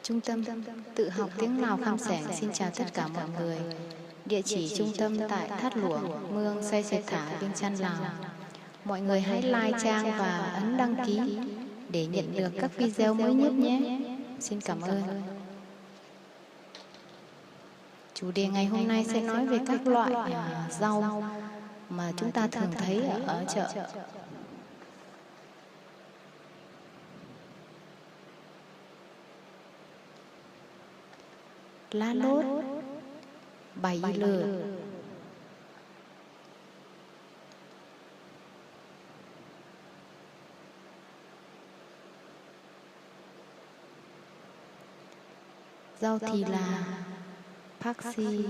Trung tâm tự học tiếng Lào Kham Sẻng xin chào tất cả mọi người. Địa chỉ trung tâm tại Thát Luông, Mương Say Sệt Thả, Viêng Chăn, Lào. Mọi người hãy like trang và ấn đăng ký để nhận được các video mới nhất nhé. Xin cảm ơn. Chủ đề ngày hôm nay sẽ nói về các loại rau mà chúng ta thường thấy ở chợ. Lá lốt, bày lừa, rau thì là paxi,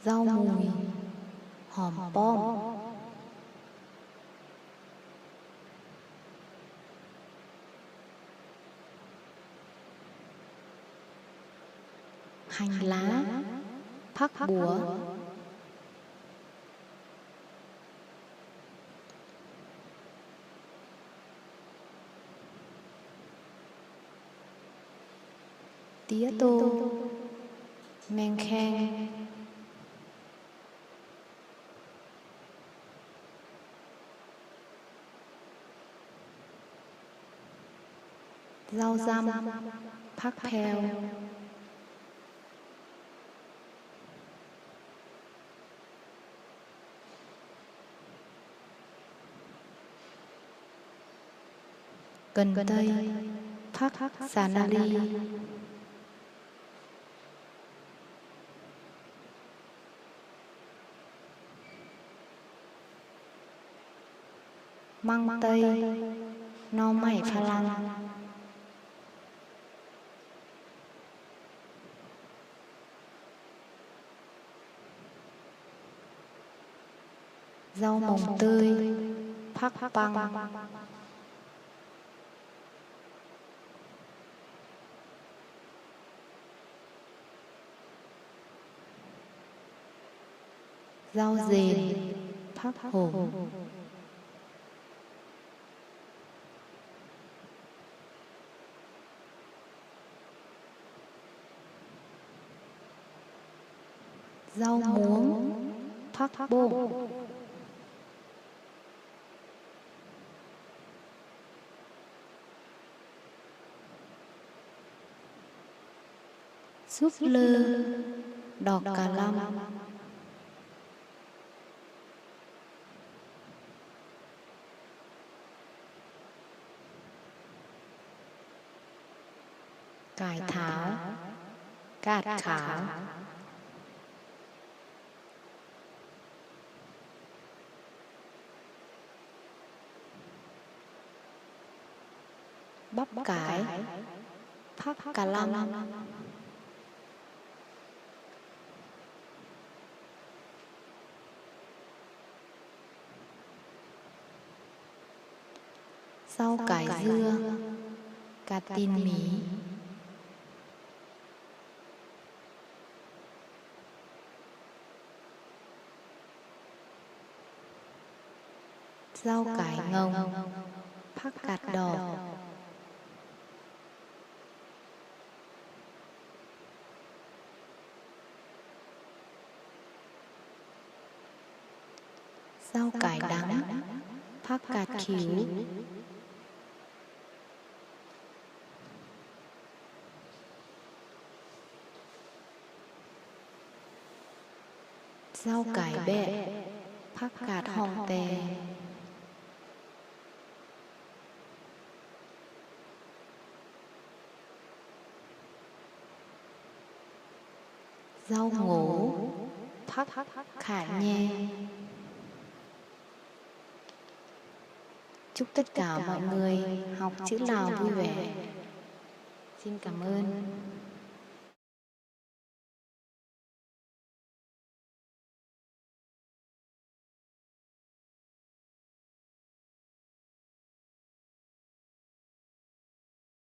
rau mùi, hòm bom, hành lá, phắc búa, tía tô, men khen, rau răm, phắc phèo, cần tây, phắc xà na ly, măng tây, no mày pha lăng, rau mồng tươi, phắc băng, rau dền, phắc hổ, rau muống, phắc bô, súp lơ, đỏ cà lăm, cải thảo, cát khảo, bắp cải, phắc cà lăm, rau cải dưa, cà tin mì, rau cải ngồng, phắc cạt đỏ, rau cải đắng, phắc cạt khỉu, rau cải bẹ, phắc cạt hồng tè, rau ngổ, phắc khả nhê. Chúc tất cả mọi người học chữ Lào vui vẻ. Xin cảm ơn.